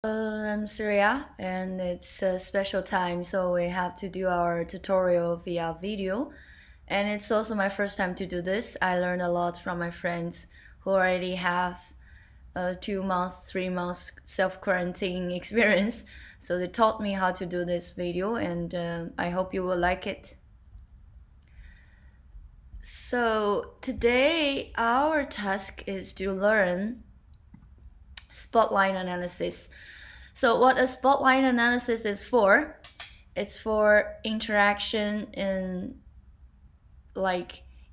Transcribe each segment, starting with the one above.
I'm Surya, and it's a special time, so we have to do our tutorial via video. And it's also my first time to do this. I learned a lot from my friends who already have 2 months, 3 months self-quarantine experience. So they taught me how to do this video, and I hope you will like it. So today our task is to learn spotlight analysis. So what a spotlight analysis is for, it's for interaction in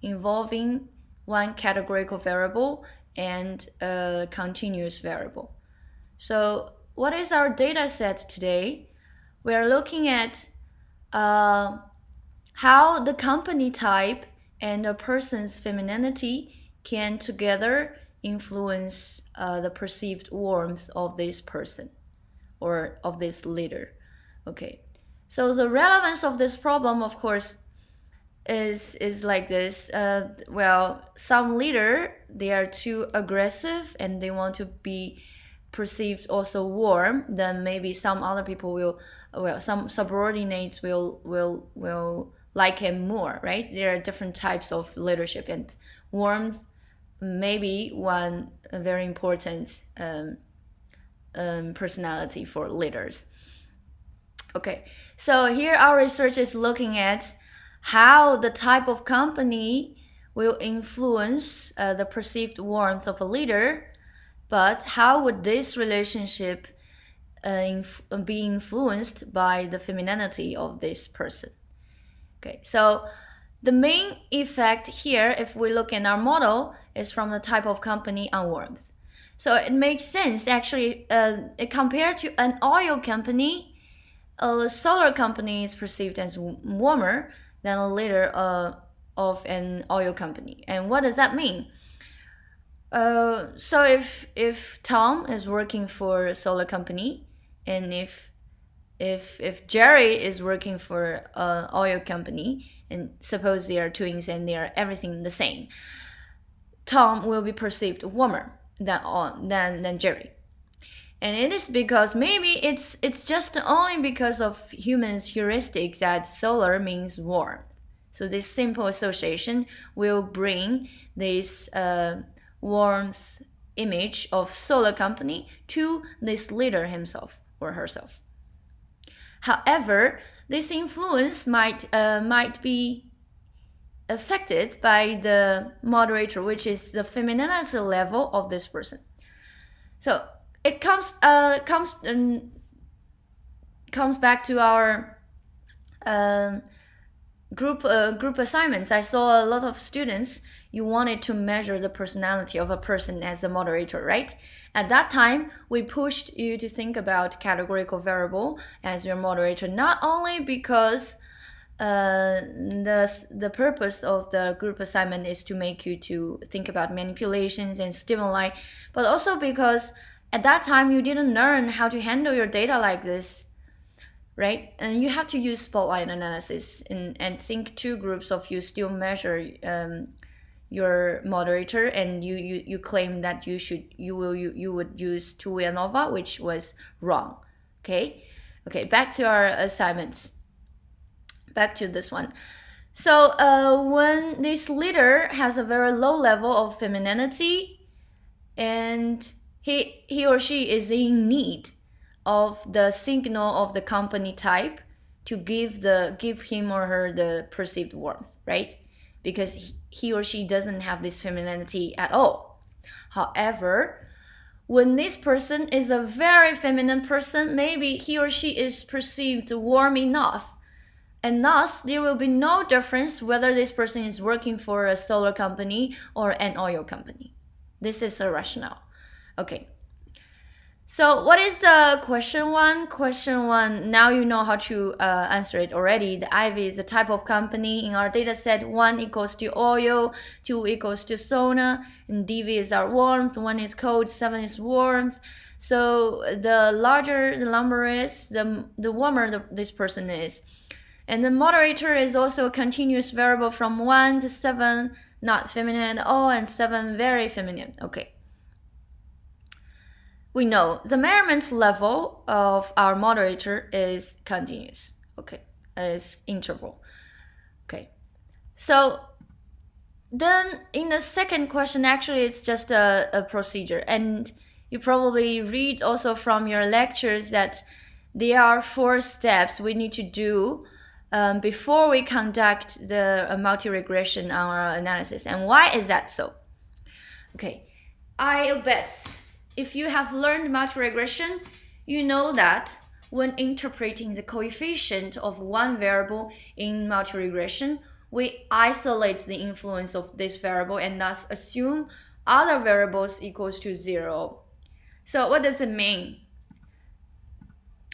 involving one categorical variable and a continuous variable. So what is our data set today? We are looking at how the company type and a person's femininity can together influence the perceived warmth of this person or of this leader. Okay, so the relevance of this problem, of course, is like this. Well, some leader, they are too aggressive and they want to be perceived also warm. Then maybe some other people will, well, some subordinates will like him more, right? There are different types of leadership, and warmth maybe one very important personality for leaders. Okay, so here our research is looking at how the type of company will influence the perceived warmth of a leader, but how would this relationship be influenced by the femininity of this person? Okay, so the main effect here, if we look in our model, is from the type of company on warmth. So it makes sense, actually, compared to an oil company, a solar company is perceived as warmer than a leader of an oil company. And what does that mean? So if Tom is working for a solar company, and if Jerry is working for an oil company, and suppose they are twins and they are everything the same, Tom will be perceived warmer than Jerry. And it is because maybe it's just only because of humans' heuristics that solar means warm. So this simple association will bring this warmth image of solar company to this leader himself or herself. However, this influence might be affected by the moderator, which is the femininity level of this person. So it comes back to our group assignments. I saw a lot of students, you wanted to measure the personality of a person as a moderator, right? At that time, we pushed you to think about categorical variable as your moderator, not only because the purpose of the group assignment is to make you to think about manipulations and stimuli, but also because at that time you didn't learn how to handle your data like this, right? And you have to use spotlight analysis and think two groups of you still measure your moderator, and you claim that you would use two-way ANOVA, which was wrong. Okay, back to our assignments. Back to this one. So when this leader has a very low level of femininity, and he or she is in need of the signal of the company type to give him or her the perceived warmth, right? Because he or she doesn't have this femininity at all. However, when this person is a very feminine person, maybe he or she is perceived warm enough, and thus there will be no difference whether this person is working for a solar company or an oil company. This is a rationale. Okay. So what is question one? Question one, now you know how to answer it already. The IV is the type of company. In our data set, 1 equals to oil, 2 equals to sauna, and DV is our warmth, 1 is cold, 7 is warmth. So the larger the number is, the warmer this person is. And the moderator is also a continuous variable from 1 to 7, not feminine at all, and 7 very feminine. Okay. we know the measurements level of our moderator is continuous, okay, is interval. Okay, so then in the second question, actually it's just a procedure, and you probably read also from your lectures that there are 4 steps we need to do before we conduct the multi-regression on our analysis. And why is that so? Okay, I bet if you have learned multi-regression, you know that when interpreting the coefficient of one variable in multi-regression, we isolate the influence of this variable and thus assume other variables equals to 0. So what does it mean?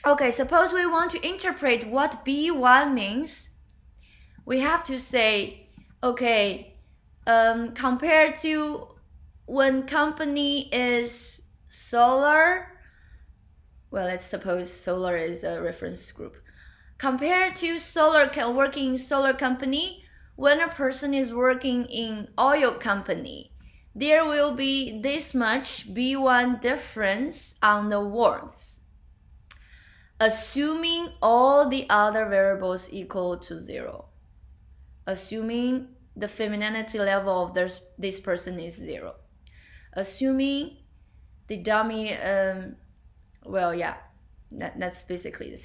Okay, suppose we want to interpret what B1 means. We have to say, okay, compared to when company is solar, well, let's suppose solar is a reference group. Compared to working in solar company, when a person is working in oil company, there will be this much B1 difference on the warmth, assuming all the other variables equal to 0. Assuming the femininity level of this person is 0. Assuming the dummy, well, yeah, that's basically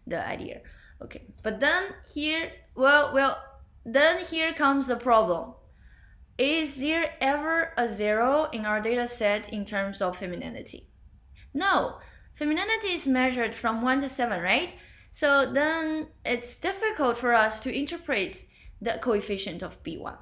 the idea. Okay, but then here, then here comes the problem. Is there ever a 0 in our data set in terms of femininity? No, femininity is measured from 1 to 7, right? So then it's difficult for us to interpret the coefficient of B1.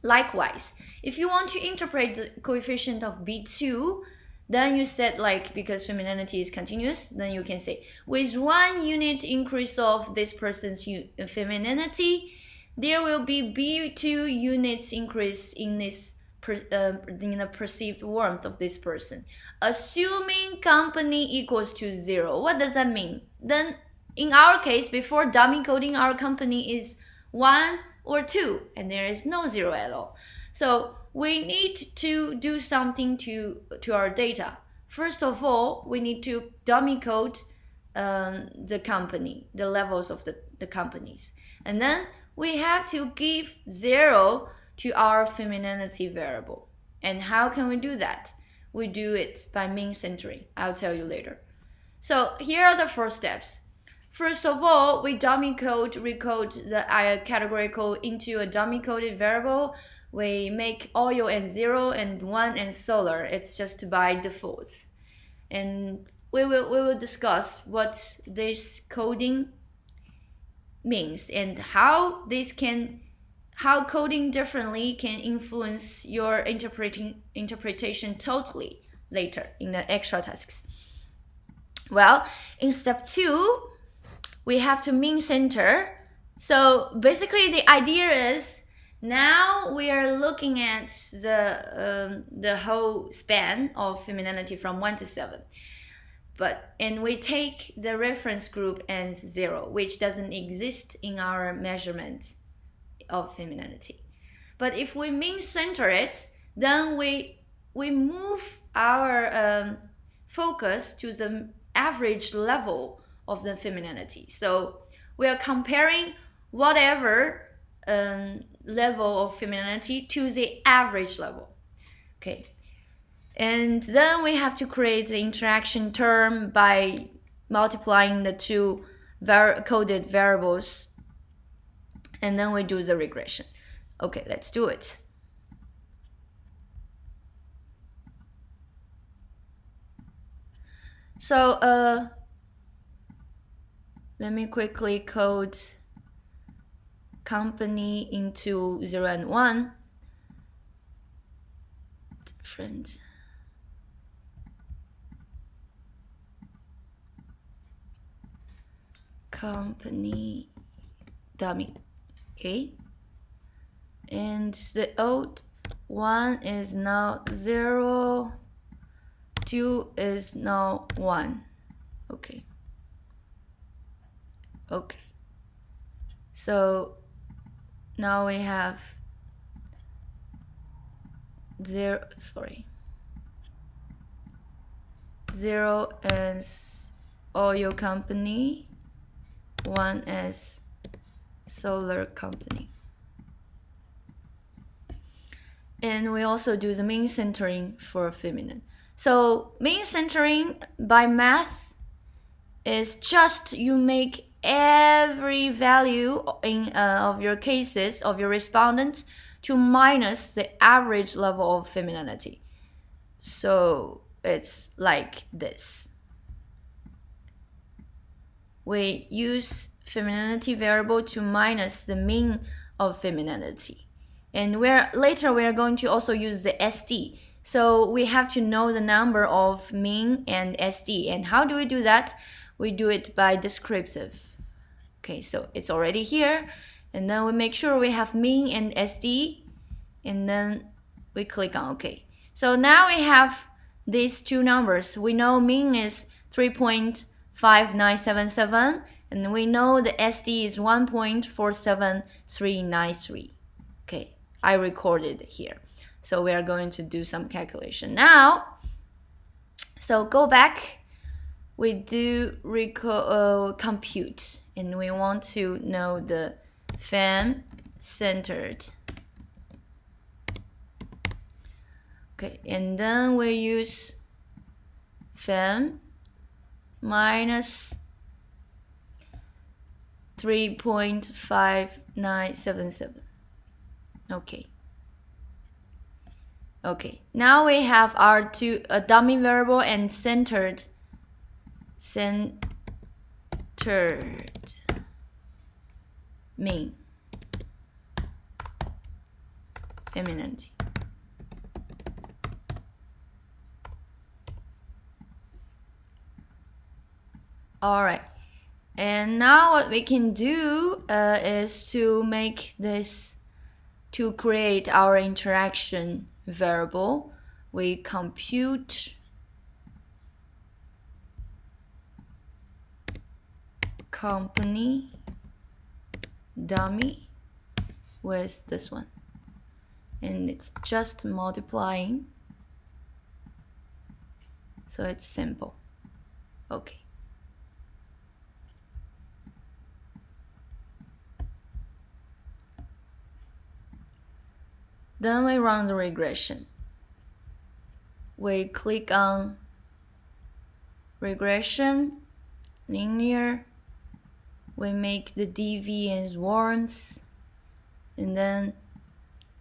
Likewise, if you want to interpret the coefficient of B2, then you said, like, because femininity is continuous, then you can say with 1 unit increase of this person's femininity, there will be B2 units increase in this in the perceived warmth of this person, assuming company equals to 0. What does that mean? Then in our case, before dummy coding, our company is 1 or 2, and there is no 0 at all. So we need to do something to our data. First of all, we need to dummy code the company, the levels of the companies. And then we have to give 0 to our femininity variable. And how can we do that? We do it by mean centering. I'll tell you later. So here are the 4 steps. First of all, we recode the categorical into a dummy coded variable. We make oil and 0 and 1 and solar. It's just by default. And we will discuss what this coding means and how coding differently can influence your interpretation totally later in the extra tasks. Well, in step 2, we have to mean center. So basically the idea is now we are looking at the whole span of femininity from 1 to 7. And we take the reference group as 0, which doesn't exist in our measurement of femininity. But if we mean center it, then we move our focus to the average level of the femininity. So we are comparing whatever level of femininity to the average level. Okay. And then we have to create the interaction term by multiplying the 2 coded variables. And then we do the regression. Okay, let's do it. So let me quickly code company into 0 and 1. Different. Company dummy. Okay. And the old 1 is now 0. 2 is now 1. Okay. Okay. So now we have 0, sorry. 0 as oil company, 1 as solar company. And we also do the mean centering for feminine. So mean centering by math is just you make every value of your cases, of your respondents, to minus the average level of femininity. So it's like this. We use femininity variable to minus the mean of femininity. And later we are going to also use the SD. So we have to know the number of mean and SD. And how do we do that? We do it by descriptive. Okay, so it's already here. And then we make sure we have mean and SD. And then we click on OK. So now we have these two numbers. We know mean is 3.5977. And we know the SD is 1.47393. Okay, I recorded here. So we are going to do some calculation now. So go back. We do compute, and we want to know the fem-centered. Okay, and then we use fem minus 3.5977. Okay. Okay, now we have our dummy variable and centered mean femininity. All right, and now what we can do is to make this, to create our interaction variable. We compute company dummy with this one, and it's just multiplying, so it's simple. Okay. Then we run the regression. We click on regression, linear. We make the dv as warmth, and then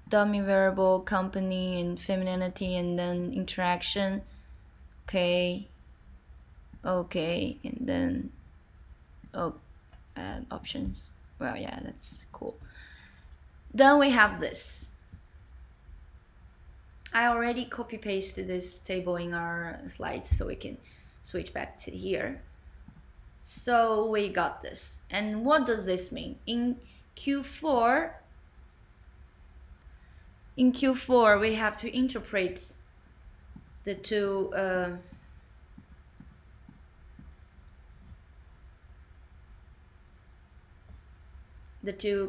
dummy variable, company, and femininity, and then interaction. Okay. Okay, and then add options. Well, yeah, that's cool. Then we have this. I already copy-pasted this table in our slides, so we can switch back to here. So we got this. And what does this mean? In Q4, we have to interpret the two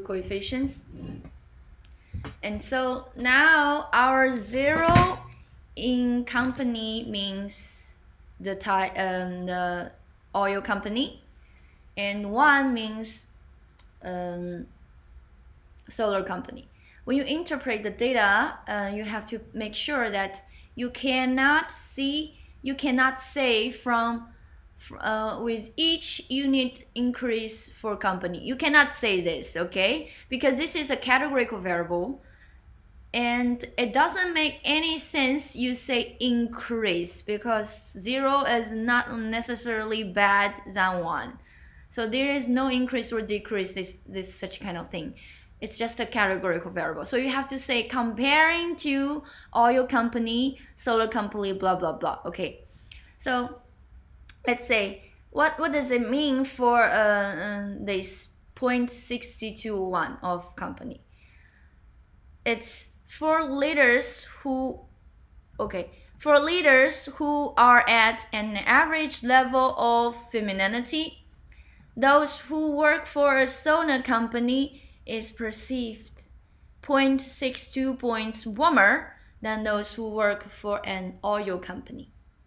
coefficients. And so now our 0 in company means the oil company, and 1 means solar company. When you interpret the data, you have to make sure that you cannot say from with each unit increase for company. You cannot say this, okay? Because this is a categorical variable, and it doesn't make any sense you say increase, because 0 is not necessarily bad than 1. So there is no increase or decrease, this such kind of thing. It's just a categorical variable. So you have to say comparing to oil company, solar company, blah, blah, blah. Okay, so let's say, what does it mean for this 0.621 of company? It's for leaders who are at an average level of femininity. Those who work for a solar company is perceived 0.62 points warmer than those who work for an oil company.